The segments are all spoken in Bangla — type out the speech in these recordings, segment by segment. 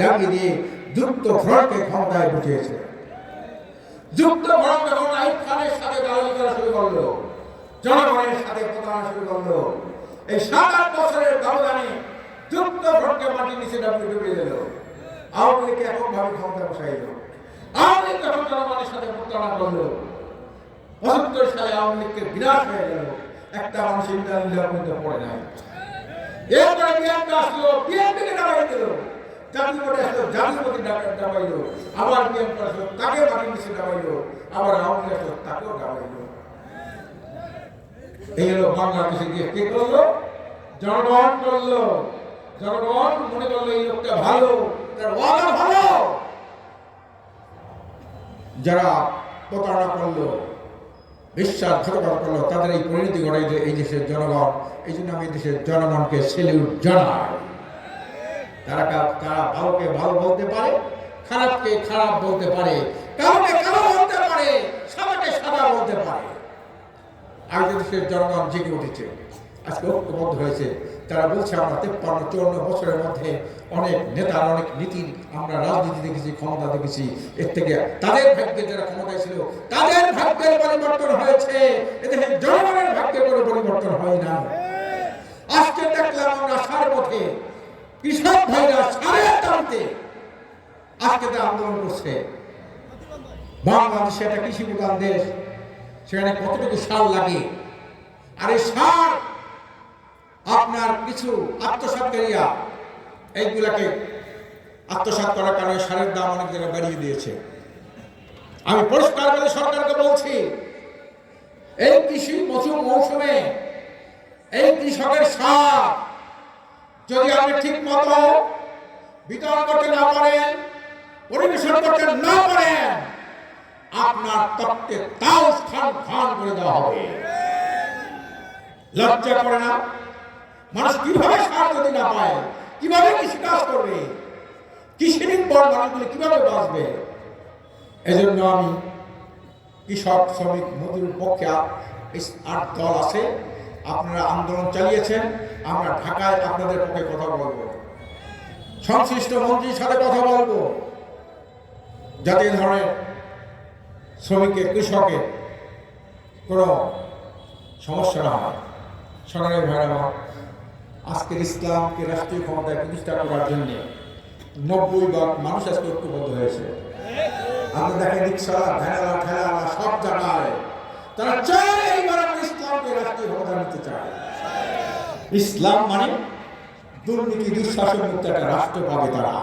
দাবি দিয়ে যুক্ত ফ্রন্টকে ক্ষমতায় বসিয়েছে। যুক্ত ফ্রন্ট যখন আইয়ুব খানের সাথে দালালি করা শুরু করলো, জনগণের সাথে প্রতারণা শুরু করলো, এই 7-8 বছরের ব্যবধানে যুক্ত ফ্রন্টকে মাটির নিচে ডুবিয়ে দিল। আওয়ামী লীগকে এককভাবে ক্ষমতা বসাইল। আওয়ামী লীগ যখন জনগণের সাথে প্রতারণা করলো, 75 সালে আওয়ামী লীগকে বিনাশ হয়ে গেল। একটা মানুষ ইন্টারভিউ করতে পড়ে নাই। এরপরে বিএনপি আসলো, বিএনপিকে দাঁড়াই দিল। জাতীয় পার্টি আসলো, জাতীয় পার্টি দাঁড়াইল। আবার বিএনপি আসলো, তাকে মাটির নিচে দাঁড়াইল। আবার আওয়ামী লীগ আসলো, তাকেও দাঁড়াইল। এই হলো বাংলাদেশে গিয়ে কে করলো? জনগণ করলো। জনগণ মনে করলো এই লোকটা ভালো, তার ওয়াদা ভালো। যারা প্রতারণা করলো, বিশ্বাসঘাতকতা করলো, তাদের এই পরিণতি ঘটাই যে এই দেশের জনগণ। এই জন্য আমি দেশের জনগণকে সেলিউট জানাই। তারা ভালোকে ভালো বলতে পারে, খারাপকে খারাপ বলতে পারে, কাউকে কালো বলতে পারে, সাদাকে সাদা বলতে পারে। আর দেশের জনগণ জেগে উঠেছে, আজকে ঐক্যবদ্ধ হয়েছে। তারা বলছে আমরা 53-54 বছরের মধ্যে অনেক নেতার অনেক নীতির আমরা রাজনীতি দেখেছি, ক্ষমতা দেখেছি। এর থেকে তাদের ভাগ্যে যারা ক্ষমতায় ছিল তাদের ভাগ্যের পরিবর্তন হয়েছে, এদেশের জনগণের ভাগ্যের কোনো পরিবর্তন হয় না। আজকে দেখলাম আমরা সার পথে কৃষক ভাইরা সারের দাবিতে আজকে তারা আন্দোলন করছে। বাংলাদেশে একটা কৃষি প্রধান দেশ, সেখানে কতটুকু সার লাগে। আর এই সার আপনার কিছু আত্মসাৎকারীরা এইগুলাকে আত্মসাৎ করার কারণে সারের দাম অনেক জায়গায় বাড়িয়ে দিয়েছে। আমি পরিষ্কারভাবে সরকারকে বলছি, এই কৃষি মৌসুমে এই কৃষকের সার যদি আপনি ঠিক মতো বিতরণ করতে না পারেন, পরিবেশন করতে না পারেন, আপনার তত্ত্বে তাও স্থান করে দেওয়া হবে। লজ্জা করে না? মানুষ কিভাবে সার যদি না পায়, কিভাবে কৃষি কাজ করবে? কৃষি নির্ভর মানুষগুলি কিভাবে বাঁচবে? এজন্য আমি কৃষক, শ্রমিক, মজুর পক্ষে 8 দল আছে, আপনারা আন্দোলন চালিয়েছেন। আমরা ঢাকায় আপনাদের পক্ষে কথা বলবো, সংশ্লিষ্ট মন্ত্রীর সাথে কথা বলবো, যাতে এই ধরনের শ্রমিকের, কৃষকের কোনো সমস্যা না হয়। সংগ্রামী ভাইরা, আজকের ইসলামকে রাষ্ট্রীয় ক্ষমতায় প্রতিষ্ঠা করার জন্য 90 ভাগ মানুষ আজকে ঐক্যবদ্ধ হয়েছে। আমরা দেখেন রিক্সাওয়ালা, ভ্যানওয়ালা, ঠেলাওয়ালা সব জায়গায় তারা চায় এইবার ইসলামকে রাষ্ট্রীয় ক্ষমতা নিতে চায়। ইসলাম মানে দুর্নীতি, দুঃশাসন মুক্ত একটা রাষ্ট্র পাবে তারা,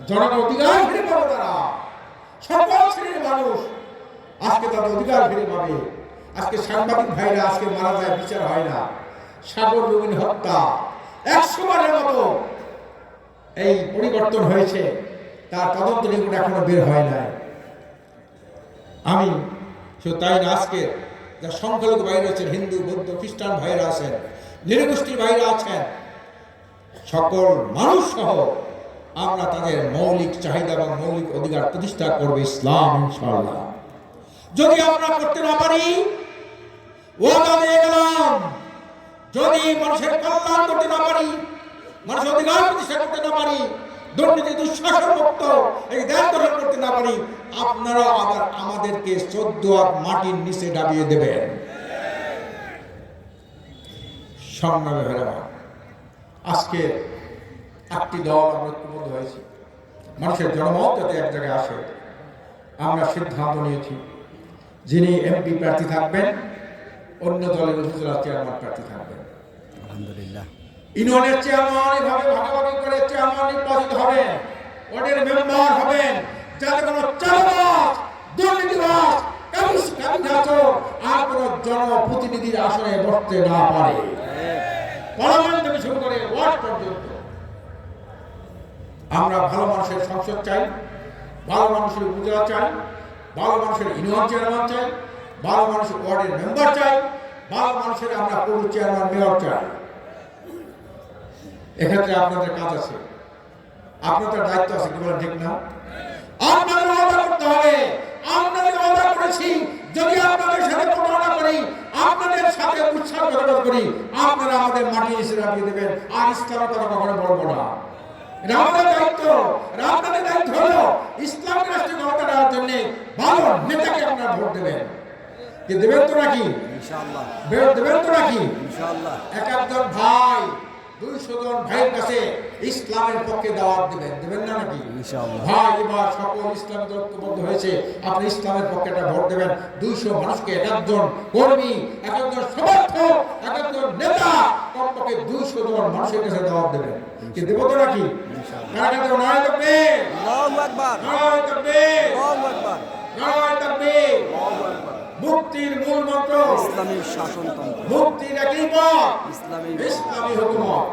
জনগণ অধিকার ফিরে পাবে তারা। সকল শ্রেণীর মানুষ আজকে তাদের অধিকার ফিরে পাবে। আজকে সাংবাদিক ভাইরা আজকে মারা যায়, বিচার হয় না। সাগর রুবিন হত্যা 100 বারের মতো এই পরিবর্তন হয়েছে, তার তদন্ত রিপোর্ট এখনো বের হয় নাই। আমি শুধু তাই না, আজকে যা সংখ্যালঘু ভাইরা আছেন, হিন্দু, বৌদ্ধ, খ্রিস্টান ভাইরা আছেন, নৃগোষ্ঠীর ভাইরা আছেন, সকল মানুষ সহ আমরা তাদের মৌলিক চাহিদা এবং মৌলিক অধিকার প্রতিষ্ঠা করবে ইসলাম ইনশাআল্লাহ। যদি আমরা করতে না পারি, ওয়াদা দিয়ে গেলাম, যদি মানুষের কল্যাণ করতে না পারি, মানুষের অধিকার প্রতিষ্ঠা করতে না পারি, দুর্নীতি, দুঃশাসন মুক্ত এই দেশ গঠন করতে না পারি, আপনারা আবার আমাদেরকে 14 হাত মাটির নিচে ডাবিয়ে দেবেন। সংগ্রামী ভাইরা, আজকে 8টি দল আমরা ঐক্যবদ্ধ হয়েছি, মানুষের জনমত যাতে এক জায়গায় আসে। আমরা সিদ্ধান্ত নিয়েছি, যিনি এমপি প্রার্থী থাকবেন, অন্য দলের উপজেলা চেয়ারম্যান প্রার্থী থাকবেন। আলহামদুলিল্লাহ, ইউনিয়নের চেয়ারম্যান এভাবে ভাগাভাগি করে চেয়ারম্যান নির্বাচিত হবেন, ওয়ার্ডের মেম্বার হবেন, যাতে কোনো চাঁদাবাজ, দুর্নীতিবাজ, আর কোনো জনপ্রতিনিধির আসনে বসতে না পারে। পার্লামেন্ট থেকে শুরু করে ওয়ার্ড পর্যন্ত আমরা ভালো মানুষের সংসদ চাই, ভালো মানুষের উপজেলা চাই, ভালো মানুষের ইউনিয়ন চেয়ারম্যান চাই, ভালো মানুষের ওয়ার্ডের মেম্বার চাই, ভালো মানুষের আমরা পৌর চেয়ারম্যান, মেয়র চাই। এক্ষেত্রে আপনাদের কাজ আছে, আপনাদের দায়িত্ব আছে, কি বলেন ঠিক না? আপনাদের ওয়াদা করতে হবে। আপনাদের ওয়াদা করেছি, যদি আপনাদের সাথে প্রতারণা করি, আপনাদের সাথে বিশ্বাসঘাতকতা করি, আপনারা আমাদের মাটি এসে রাখিয়ে দেবেন। আর ইসলামের কথা কখনো বলবো না। এটা আমাদের দায়িত্ব, এটা আপনাদের দায়িত্ব হলো ইসলামিক রাষ্ট্রীয় ক্ষমতা দেওয়ার জন্য ভালো নেতাকে আপনারা ভোট দেবেন। কি দেবেন তো নাকি? ইনশাআল্লাহ দেবেন তো নাকি? ইনশাআল্লাহ। এক একজন ভাই 200 জন ভাইয়ের কাছে ইসলামের পক্ষে দাওয়াত দেবেন না নাকি? ইনশাআল্লাহ। ভাই এবার সকল ইসলামী দল ঐক্যবদ্ধ হয়েছে, আপনি ইসলামের পক্ষে একটা ভোট দেবেন। 200 মানুষকে, এক একজন কর্মী, এক একজন সমর্থক, এক একজন নেতা, কমপক্ষে 200 জন মানুষের কাছে দাওয়াত দেবেন। কি দেব তো নাকি? ইনশাআল্লাহ। নারে তাকবীর, আল্লাহু আকবার, নারে তাকবীর, আল্লাহু আকবার, নারে তাকবীর, আল্লাহু আকবার। মুক্তির মূল মন্ত্র ইসলামী শাসনতন্ত্র, মুক্তির একই পথ ইসলামী হুকুমত।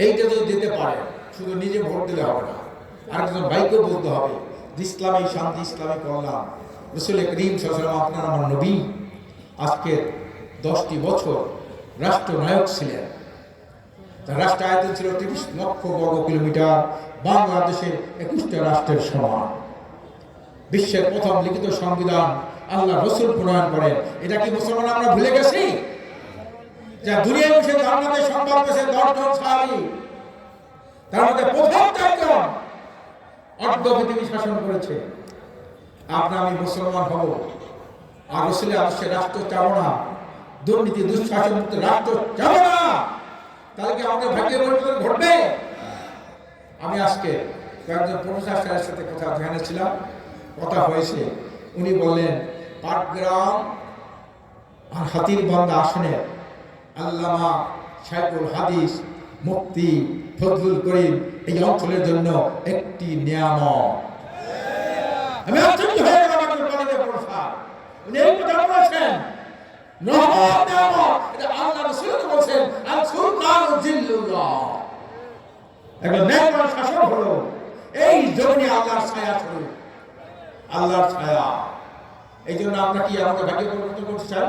এইটা যদি দিতে পারে, শুধু নিজে ভোট দিলে হবে না, আরেকজন ভাইকে বলতে হবে ইসলামী শান্তি, ইসলামী কল্যাণ। রাসূল করিম সাল্লাল্লাহু আলাইহি ওয়াসাল্লাম আপনার আমার নবী আজকে 10টি বছর রাষ্ট্রনায়ক ছিলেন। তার রাষ্ট্র আয়তন ছিল 30 লক্ষ বর্গ কিলোমিটার, বাংলাদেশের 21টা রাষ্ট্রের সমান। বিশ্বের প্রথম লিখিত সংবিধান আল্লাহ রাসূল প্রণয়ন করেন। এটা কি মুসলমান আমরা ভুলে গেছি? যা দুনিয়ায় বসে জান্নাতের সংবাদ পেয়েছে 10 জন সাহাবী, তার মধ্যে প্রথম 4 জন অর্ধ পৃথিবী শাসন করেছে। আপনি আমি মুসলমান হব আর রাসূলের আদর্শে রাষ্ট্র চাবো না, দুর্নীতি দুঃশাসন মুক্ত রাষ্ট্র চাবো না, তাহলে কি আমাদের ভাগ্যে পরিবর্তন ঘটবে? আমি আজকে কয়েকজন প্রফেসর সাহেবের সাথে কথা জানিয়েছিলাম, কথা হয়েছে। উনি বললেন পাটগ্রাম আর হাতিরবন্দা আসনের আল্লামা শাইখুল হাদিস মুফতি ফজলুল করিম এই অঞ্চলের জন্য একটি নিয়ামত। আমি আশ্চর্য হয়ে গেলাম, একজন কলেজের প্রফেসর উনি এই কথা বলেছেন, নিয়ামত এটা আল্লাহ রাসূল বলেছেন, আল সুলতানু জিল্লুল্লাহ, একটা ন্যায়পরায়ণ শাসন হলো এই জমিনে আল্লাহর ছায়া স্বরূপ, আল্লাহর ছায়া। এই জন্য আমরা কি আমাদের ভাগ্য পরিবর্তন করতে চাই?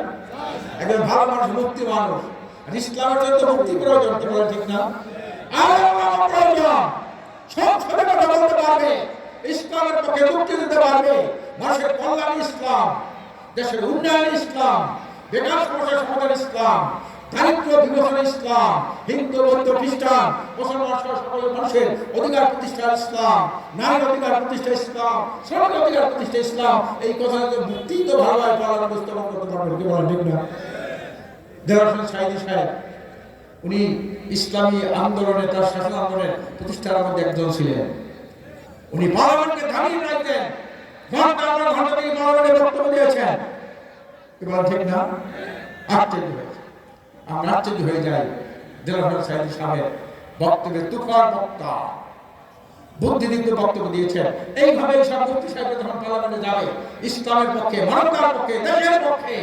একজন ভালো মানুষ, মুক্তি মানুষ, ইসলামের জন্য মুক্তি প্রয়োজন, ঠিক না? আল্লাহ প্রয়োজন, সংসদে কথা বলতে পারবে, ইসলামের পক্ষে মুক্তি দিতে পারবে, মানুষের কল্যাণ ইসলাম, দেশের উন্নয়ন ইসলাম, বেকার সমস্যার সমাধান ইসলাম, দারিদ্র বিমোচন ইসলাম, হিন্দু বৌদ্ধ খ্রিস্টান মুসলমান সকল মানুষের অধিকার প্রতিষ্ঠা ইসলাম, নারীর অধিকার প্রতিষ্ঠা ইসলাম, শ্রমিক অধিকার প্রতিষ্ঠা ইসলাম। এই কথা মুক্তি তো ভালোভাবে পালন উপস্থাপন করতে পারবেন, কি বলেন ঠিক না? দেওয়ার সাইদি সাহেব উনি ইসলামী আন্দোলনে, তার শাসন আন্দোলনের প্রতিষ্ঠার মধ্যে একজন ছিলেন। উনি পার্লামেন্টকে দাঁড়িয়ে রাখতেন, ঘন্টা ঘন্টা থেকে পার্লামেন্টে বক্তব্য দিয়েছেন, কি বলেন ঠিক না? আশ্চর্য হয়েছে, আমরা আশ্চর্য হয়ে যাই। দেওয়ার সাইদি সাহেব বক্তব্যের তুফান বক্তা, বুদ্ধিদীপ্ত বক্তব্য দিয়েছেন। এইভাবে সব মুফতি সাহেব যখন পার্লামেন্টে যাবে ইসলামের পক্ষে, মানবতার পক্ষে, দেশের পক্ষে,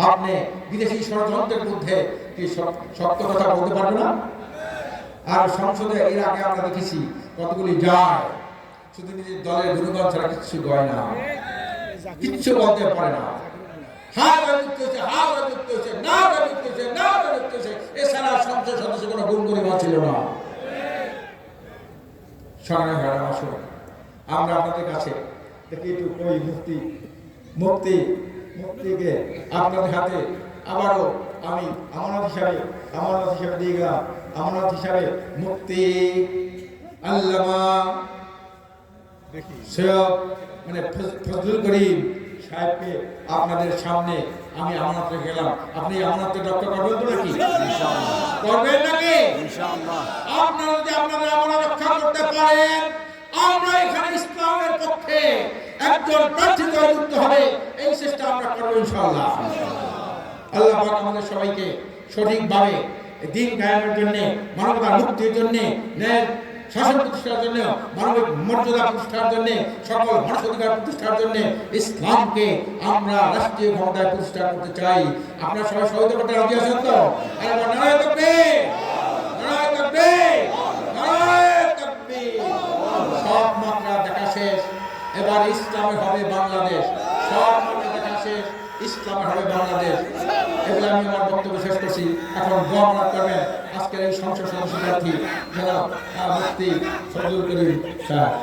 আপনি বিদেশি ষড়যন্ত্রের মধ্যে কি সত্য কথা বলতে পারবে না? আর সংসদে এর আগে আমরা দেখেছি কতগুলি যায়, শুধু নিজের দলের গুণগান ছাড়া কিছু গয় না, কিচ্ছু বলতে পারে না। এছাড়া সংসদ সদস্য কোনো গুণ গরিমা ছিল না। আমরা আপনাদের কাছে দেখি একটু কই মুক্তিকে আপনাদের হাতে আবারও আমি আমানত হিসাবে দিয়ে গেলাম। আমানত হিসাবে মুক্তি আল্লামা সৈয়দ মানে ফজলুল করিম সাহেবকে আপনাদের সামনে আমি আমানত রেখে গেলাম। আপনি আমানতকে রক্ষা করবেন তো নাকি? করবেন নাকি? আপনারা যদি আপনাদের আমানত রক্ষা করতে পারেন, আমরা এখানে ইসলামের পক্ষে একজন প্রার্থী যুক্ত হবে, এই চেষ্টা আমরা করবো ইনশাআল্লাহ। আল্লাহ পাক আমাদের সবাইকে সঠিকভাবে দিন কায়েমের জন্য, মানবতার মুক্তির জন্য, ন্যায় শাসন প্রতিষ্ঠার জন্য, মানবিক মর্যাদা প্রতিষ্ঠার জন্য, সকল মানুষ অধিকার প্রতিষ্ঠার জন্য ইসলামকে আমরা রাষ্ট্রীয় ক্ষমতায় প্রতিষ্ঠা করতে চাই। আপনারা সবাই সহযোগিতা করতে রাজি আছেন তো? নারায়ে তাকবীর, নারায়ে তাকবীর, নারায়ে তাকবীর। সব মাত্রা দেখা শেষ, এবার ইসলামের হবে বাংলাদেশ। সব মাত্রা দেখা শেষ, ইসলামের হবে বাংলাদেশ। এগুলো আমি আমার বক্তব্য শেষ করছি। এখন দোয়া মানত করবেন আজকের এই সংসদ সদস্য প্রার্থী জনাব মুফতি ফজলুল করিম সাহেব।